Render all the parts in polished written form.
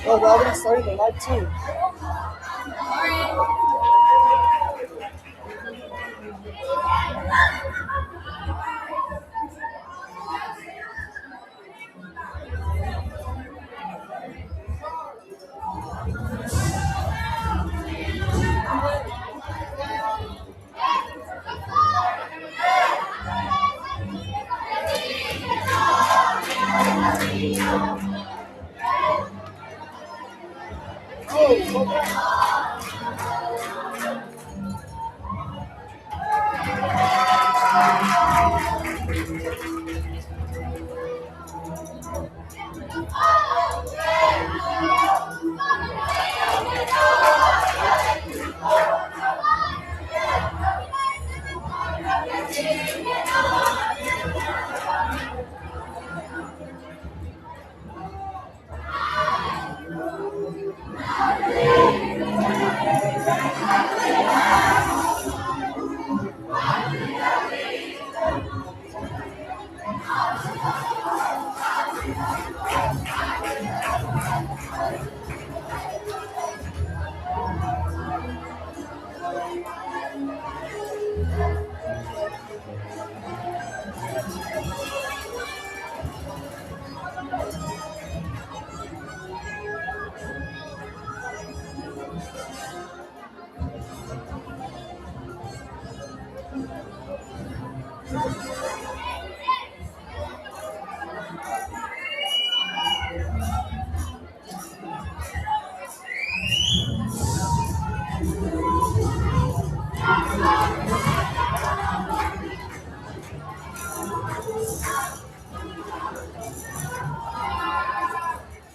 Oh, we're already starting the live too.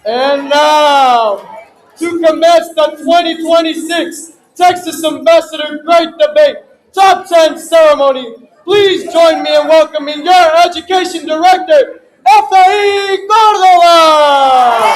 And now, to commence the 2026 Texas Ambassador Great Debate Top 10 Ceremony, please join me in welcoming your Education Director, F.A.E. Cordova!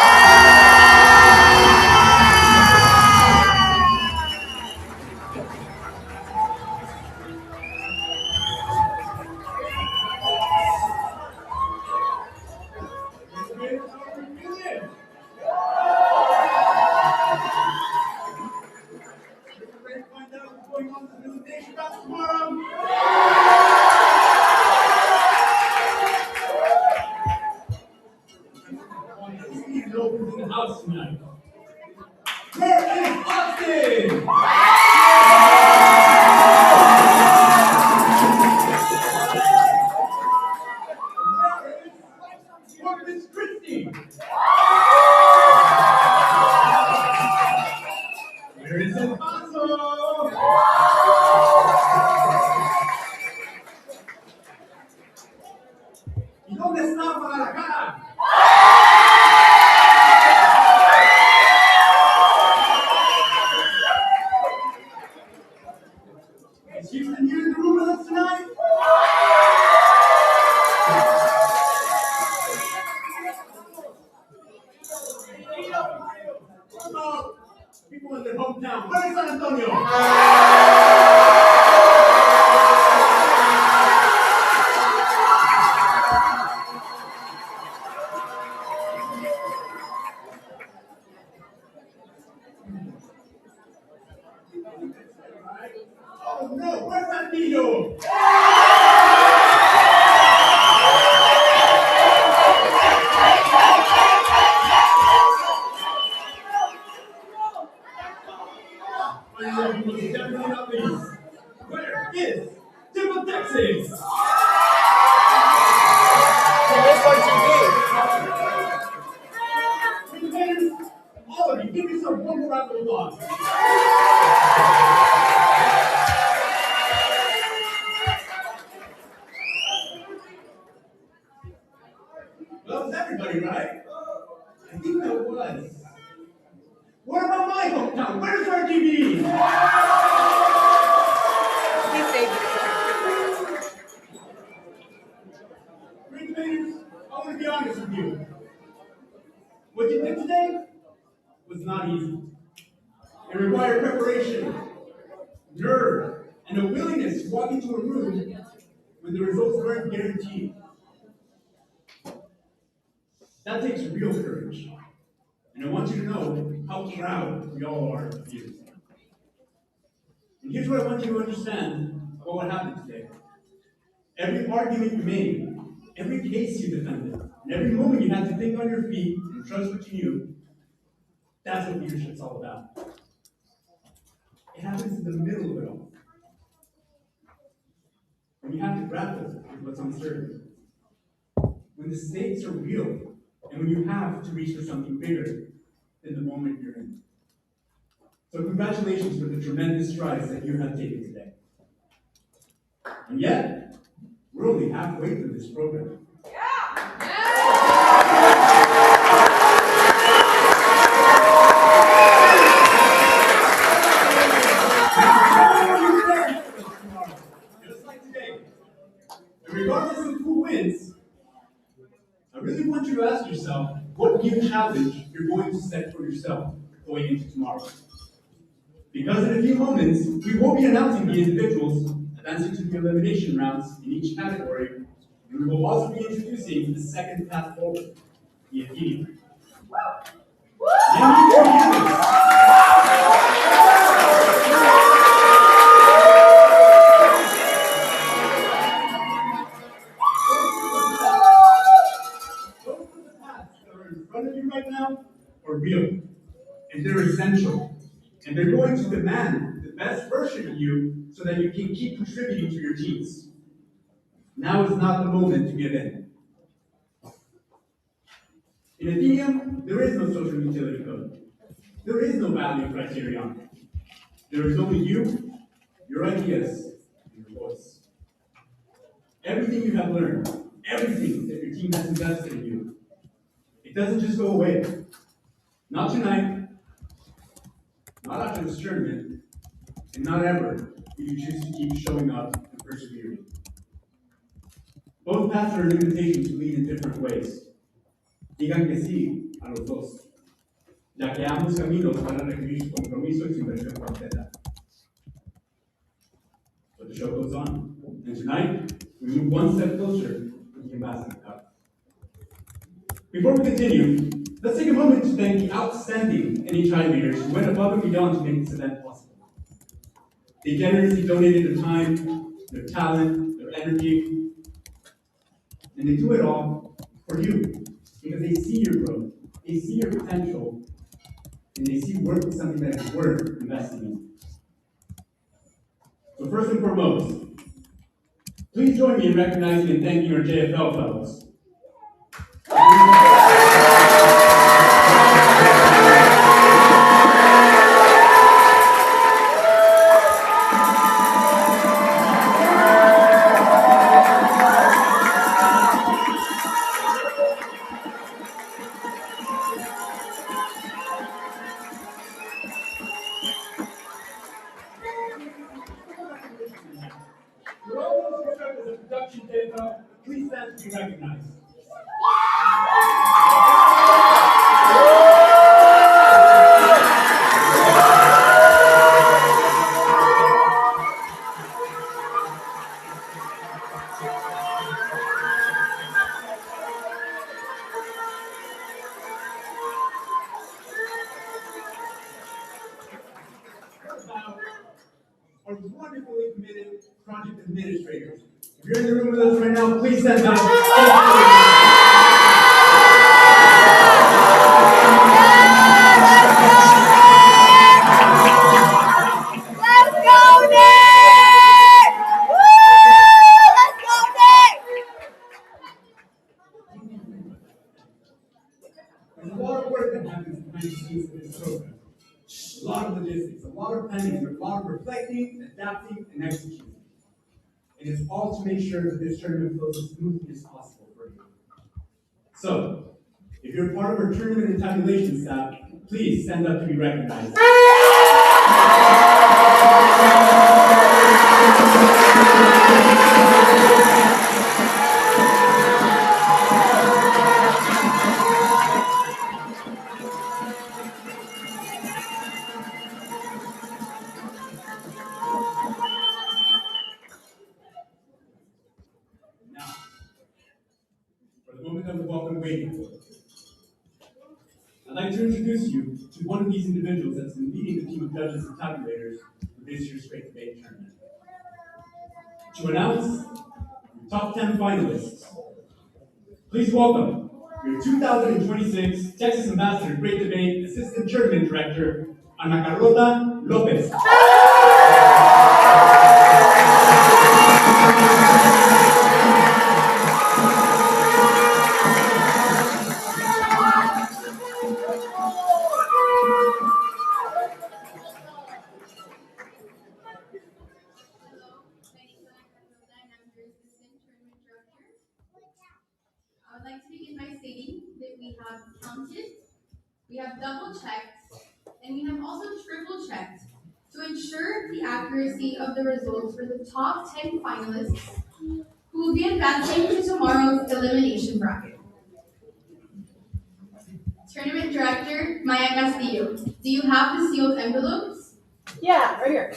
House tonight. Where is Austin? Corpus Christi. Where is El Paso? ¿Y dónde está Guadalajara? Is Houston here in the room with us tonight? What about people in their hometown? Where is San Antonio? Oh no, where's Saltillo? Definitely not least. Where is Temple, Texas? All of you, give me some one round of applause. Well, it's everybody, right? I think that was. What about my hometown? Where's RGB? Great debaters, I want to be honest with you. What you did today was not easy. It required preparation, nerve, and a willingness to walk into a room when the results weren't guaranteed. That takes real courage. And I want you to know how proud we all are of you. And here's what I want you to understand about what happened today. Every argument you made, every case you defended, and every moment you had to think on your feet and trust what you knew, that's what leadership's all about. It happens in the middle of it all. When you have to grapple with what's uncertain. When the stakes are real, and when you have to reach for something bigger than the moment you're in. So congratulations for the tremendous strides that you have taken today. And yet, we're only halfway through this program. Just like today. And regardless of who wins, I really want you to ask yourself what new challenge you're going to set for yourself going into tomorrow. Because in a few moments, we will be announcing the individuals advancing to the elimination rounds in each category, and we will also be introducing the second path forward, the Athenian. Those are the paths that are in front of you right now are real, and they're essential, and they're going to demand the best version of you so that you can keep contributing to your teams. Now is not the moment to give in. In Athenium, there is no social utility code. There is no value criterion. There is only you, your ideas, and your voice. Everything you have learned, everything that your team has invested in you, it doesn't just go away. Not tonight, not after this tournament, and not ever if you choose to keep showing up and persevering. Both paths are an invitation to lead in different ways. Digan que sí a los dos, ya que ambos caminos van a requerir su compromiso y su inversión completa. But the show goes on, and tonight, we move one step closer to the Ambassador Cup. Before we continue, let's take a moment to thank the outstanding NHI leaders who went above and beyond to make this event possible. They generously donated their time, their talent, their energy, and they do it all for you, because they see your growth, they see your potential, and they see work as something that is worth investing in. So first and foremost, please join me in recognizing and thanking our JFL fellows. For all those who serve as a production JFL, please stand to be recognized. Now, our wonderfully committed project administrators. If you're in the room with us right now, please stand up. Let's go, Nick! Woo! Let's go, Nick! There's a lot of work that happens behind the scenes of this program. A lot of logistics, a lot of planning, a lot of reflecting, adapting, and executing. And it's all to make sure that this tournament flows as smoothly as possible for you. So, if you're part of our tournament and tabulation staff, please stand up to be recognized. Now, for the moment of the welcome waiting for. I'd like to introduce you to one of these individuals that's been leading the team of judges and tabulators for this year's Great Debate Tournament. To announce your top 10 finalists, please welcome your 2026 Texas Ambassador Great Debate Assistant Tournament Director, Ana Carlota Lopez. I would like to begin by stating that we have counted, we have double checked, and we have also triple checked to ensure the accuracy of the results for the top 10 finalists who will be advancing to tomorrow's elimination bracket. Tournament Director Maya Castillo, do you have the sealed envelopes? Yeah, right here.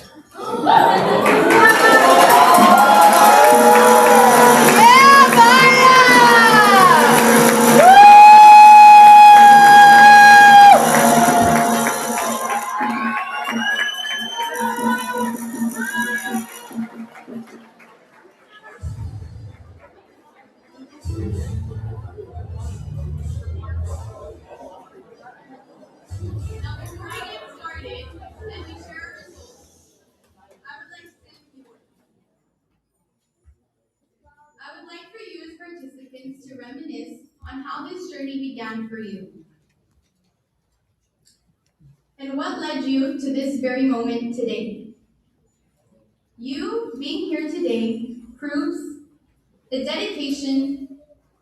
Now, before I get started and we share our results, I would like to say a few words. I would like for you as participants to reminisce on how this journey began for you. And what led you to this very moment today? You being here today proves the dedication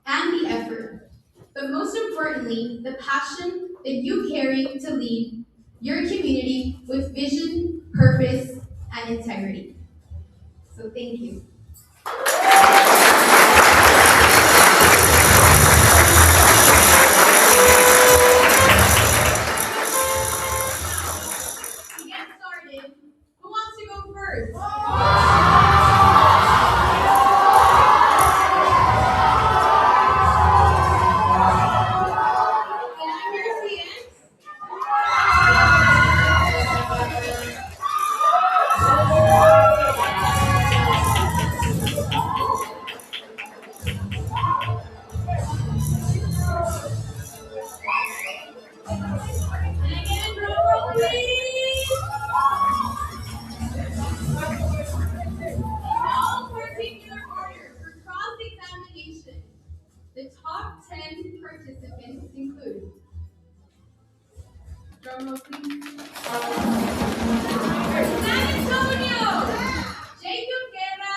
and the effort, but most importantly, the passion that you carry to lead your community with vision, purpose, and integrity. So thank you. To get started, who wants to go first? Can I hear the end? Can I get a drum roll, please? No particular order for cross-examination. The top 10 participants include. Drum roll, please. San Antonio, Jacob Guerra.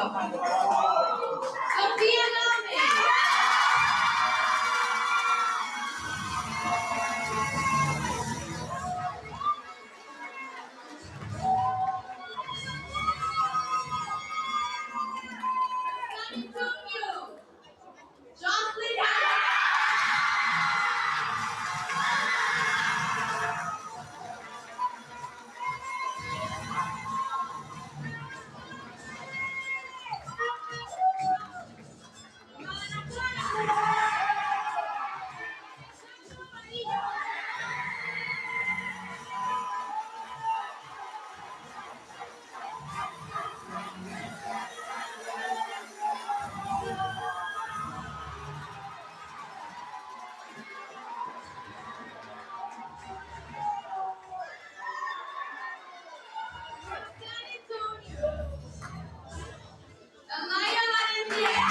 Sophia Name. San Antonio. Jocelyn San Antonio. Amaya Valencia.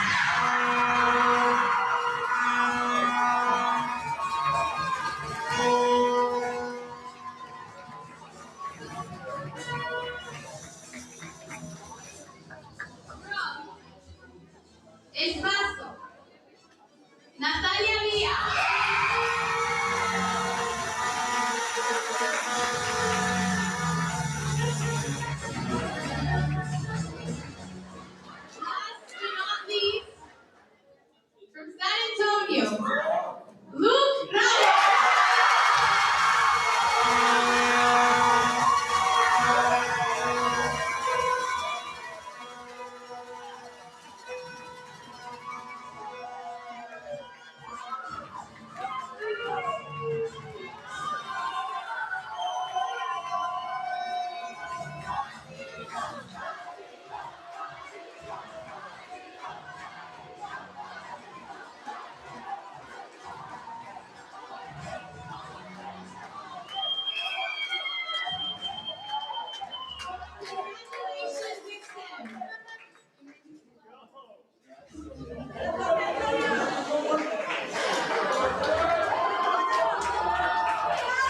Espacio. Natalia Díaz. Last but not least, from San Antonio, Luke Ramos. Congratulations, Wixom.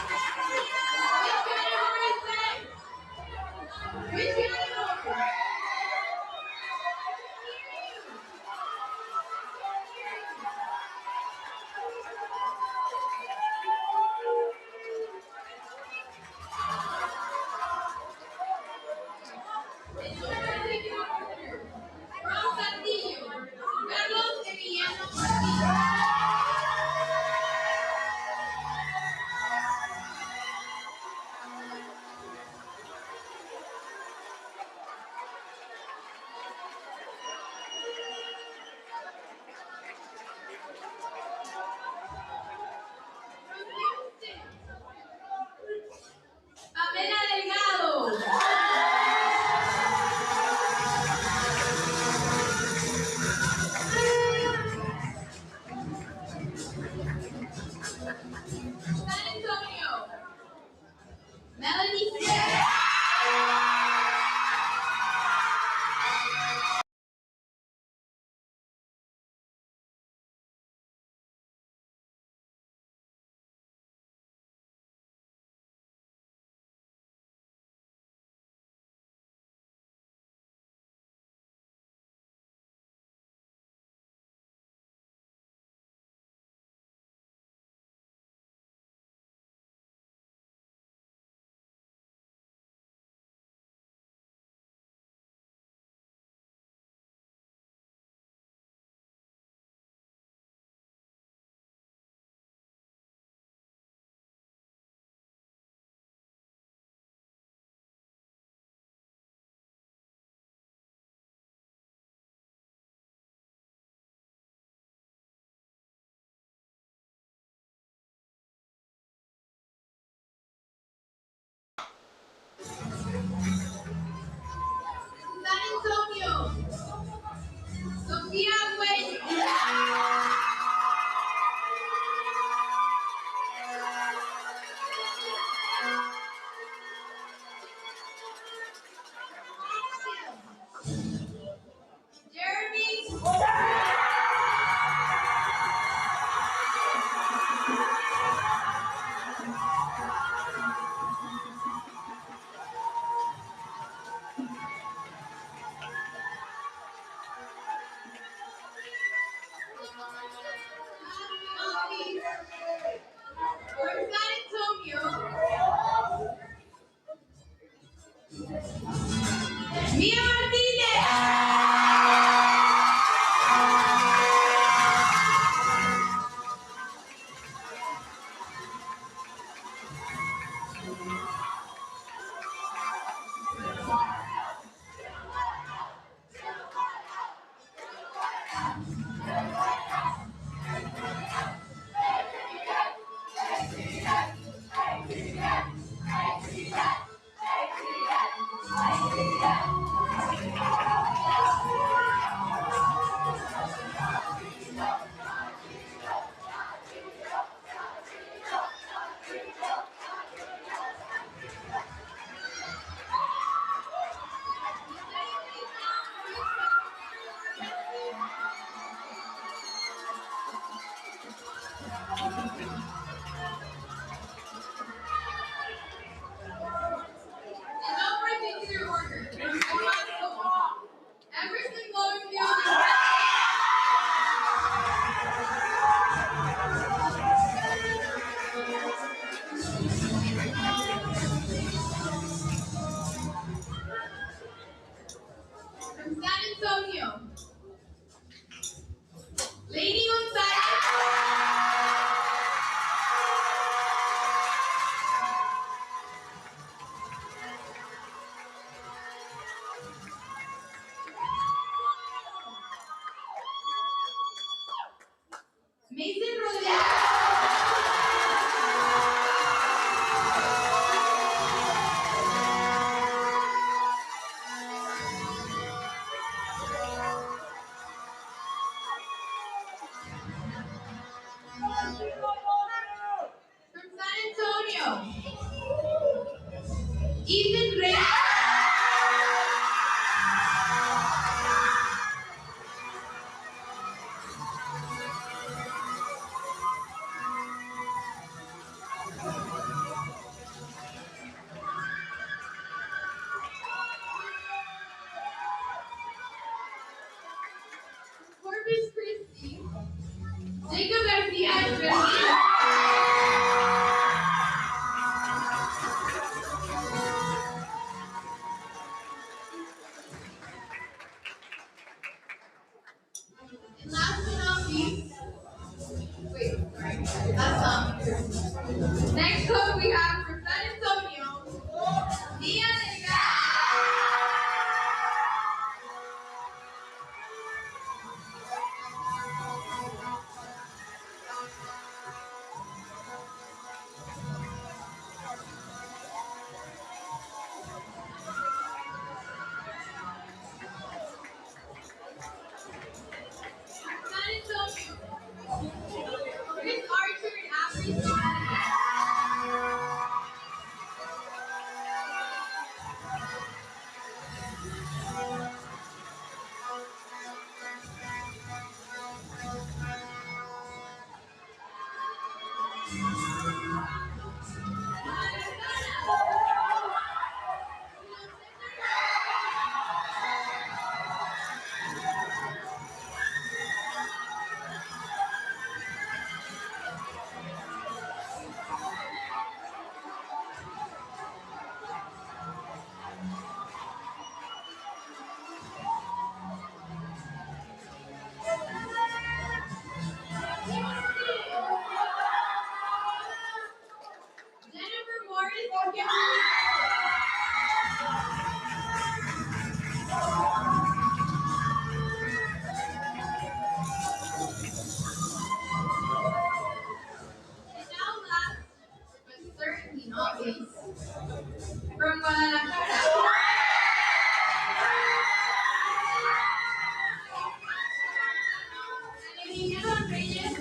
Which category is next? Which category? From Saltillo, Carlos Emiliano Martínez. From Houston, Pamela Delgado. San Antonio, Melanie Smith. Antonio. Ethan Reyes. Corbis Christie. Jacob Garcia Espresso. And last but not least, wait, sorry, that's not. Next up we have for San Antonio, Nia Vega. San Antonio, Chris Archer and Avery. Jennifer Morris and Kimberly. And now last, but certainly not least, from Guadalajara. Elena Reyes.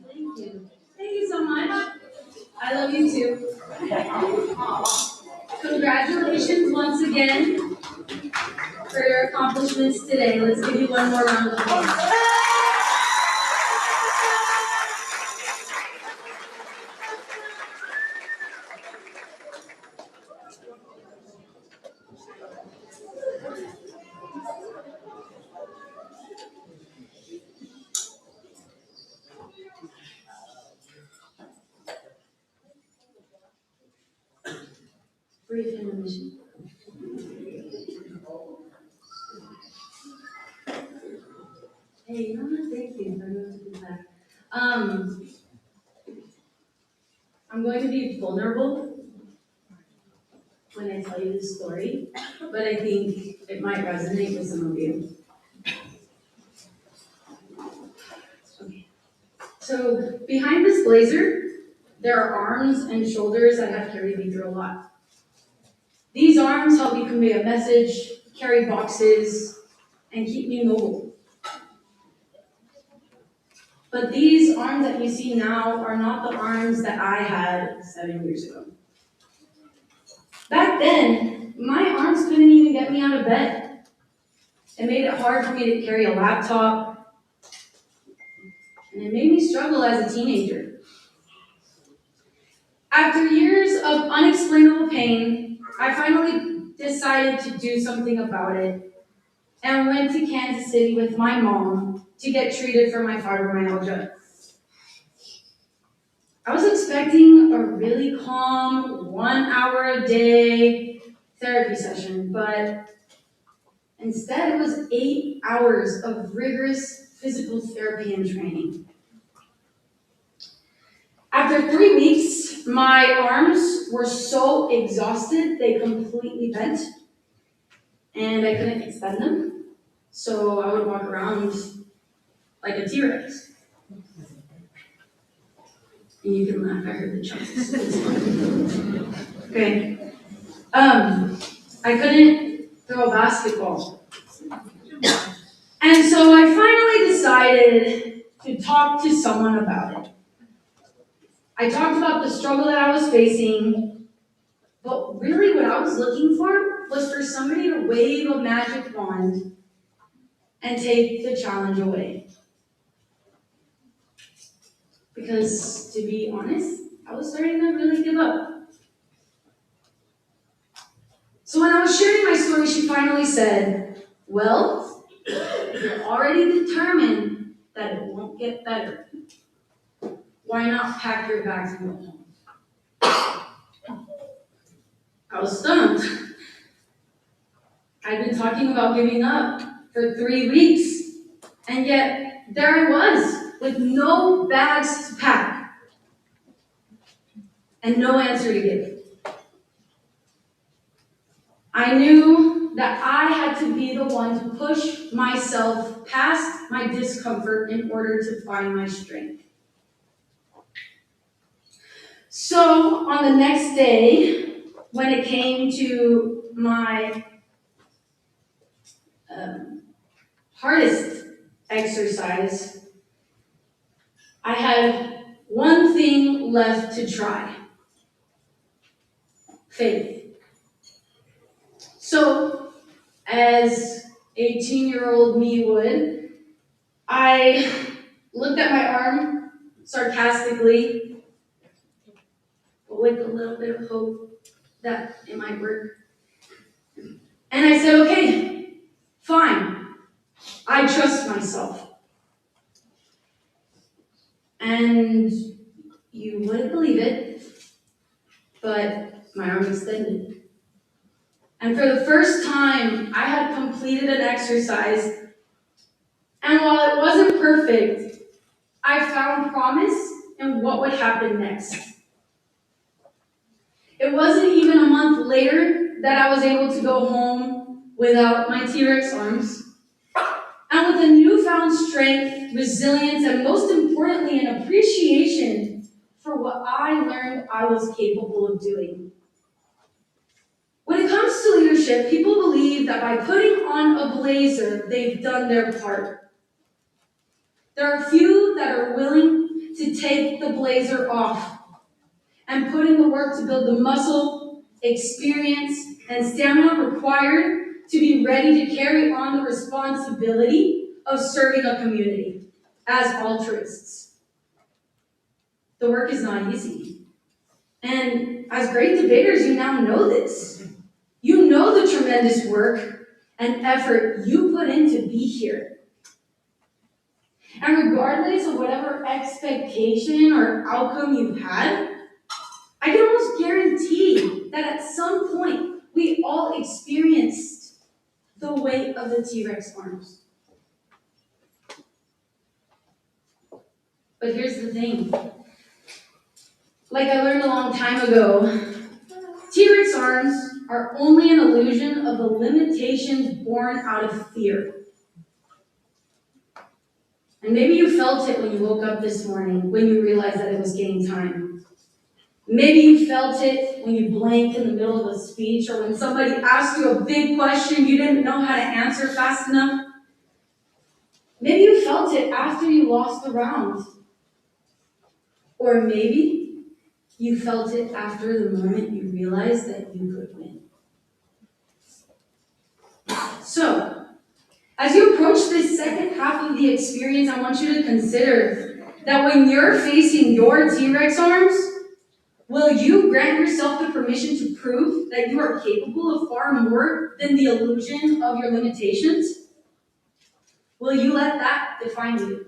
Thank you. Thank you so much. I love you too. Congratulations once again for your accomplishments today. Let's give you one more round of applause. brief intermission. Hey, no, thank you. I'm going to be back. I'm going to be vulnerable when I tell you this story, but I think it might resonate with some of you. Okay. So behind this blazer, there are arms and shoulders that have carried me through a lot. These arms help me convey a message, carry boxes, and keep me mobile. But these arms that you see now are not the arms that I had 7 years ago. Back then, my arms couldn't even get me out of bed. It made it hard for me to carry a laptop, and it made me struggle as a teenager. After years of unexplainable pain, I finally decided to do something about it and went to Kansas City with my mom to get treated for my fibromyalgia. I was expecting a really calm 1 hour a day therapy session, but instead it was 8 hours of rigorous physical therapy and training. After 3 weeks, my arms were so exhausted they completely bent, and I couldn't extend them, so I would walk around like a T-Rex. And you can laugh, I heard the chunks. Okay. I couldn't throw a basketball. And so I finally decided to talk to someone about it. I talked about the struggle that I was facing, but really what I was looking for was for somebody to wave a magic wand and take the challenge away. Because, to be honest, I was starting to really give up. So when I was sharing my story, she finally said, well, you're already determined that it won't get better. Why not pack your bags and go home? I was stunned. I'd been talking about giving up for 3 weeks, and yet there I was, with no bags to pack, and no answer to give. I knew that I had to be the one to push myself past my discomfort in order to find my strength. So on the next day, when it came to my hardest exercise, I had one thing left to try: faith. So, as 18-year-old me would, I looked at my arm sarcastically, but with a little bit of hope that it might work. And I said, okay, fine, I trust myself. And you wouldn't believe it, but my arm extended. And for the first time, I had completed an exercise, and while it wasn't perfect, I found promise in what would happen next. It wasn't even a month later that I was able to go home without my T-Rex arms, and with a newfound strength, resilience, and most importantly, an appreciation for what I learned I was capable of doing. When it comes to leadership, people believe that by putting on a blazer, they've done their part. There are few that are willing to take the blazer off and put in the work to build the muscle, experience, and stamina required to be ready to carry on the responsibility of serving a community as altruists. The work is not easy. And as great debaters, you now know this. You know the tremendous work and effort you put in to be here. And regardless of whatever expectation or outcome you've had, I can almost guarantee that at some point of the T-Rex arms. But here's the thing. Like I learned a long time ago, T-Rex arms are only an illusion of the limitations born out of fear. And maybe you felt it when you woke up this morning, when you realized that it was game time. Maybe you felt it when you blanked in the middle of a speech, or when somebody asked you a big question you didn't know how to answer fast enough. Maybe you felt it after you lost the round. Or maybe you felt it after the moment you realized that you could win. So, as you approach this second half of the experience, I want you to consider that when you're facing your T-Rex arms, will you grant yourself the permission to prove that you are capable of far more than the illusion of your limitations? Will you let that define you?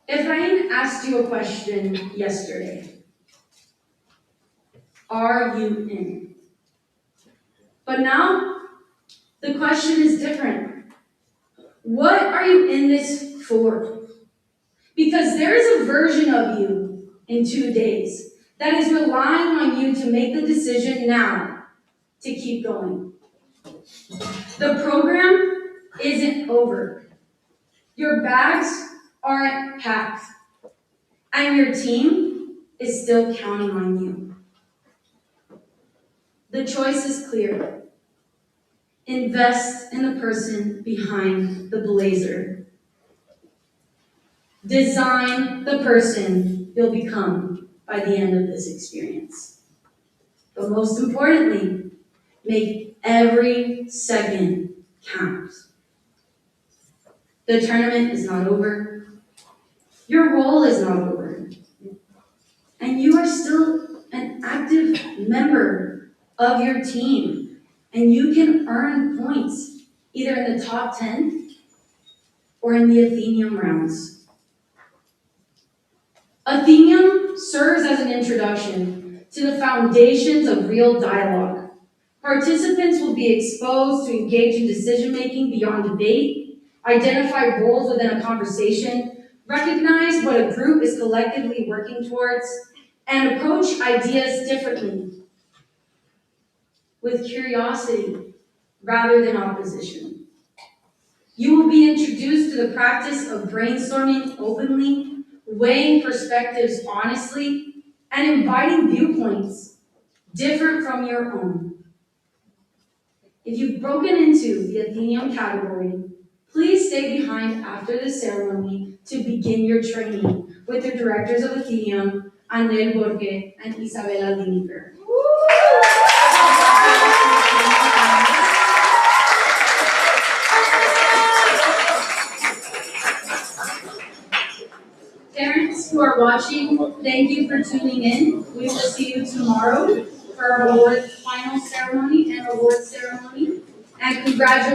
Efrain asked you a question yesterday. Are you in? But now, the question is different. What are you in this for? Because there is a version of you in 2 days that is relying on you to make the decision now to keep going. The program isn't over. Your bags aren't packed. And your team is still counting on you. The choice is clear. Invest in the person behind the blazer. Design the person you'll become by the end of this experience. But most importantly, make every second count. The tournament is not over. Your role is not over. And you are still an active member of your team. And you can earn points either in the top 10 or in the Athenium rounds. Athenium serves as an introduction to the foundations of real dialogue. Participants will be exposed to engage in decision-making beyond debate, identify roles within a conversation, recognize what a group is collectively working towards, and approach ideas differently, with curiosity rather than opposition. You will be introduced to the practice of brainstorming openly, weighing perspectives honestly, and inviting viewpoints different from your own. If you've broken into the Athenium category, please stay behind after the ceremony to begin your training with the directors of Athenium, Anel Borge and Isabella Dinifer. Parents who are watching, thank you for tuning in. We will see you tomorrow for our final ceremony and award ceremony. And congratulations.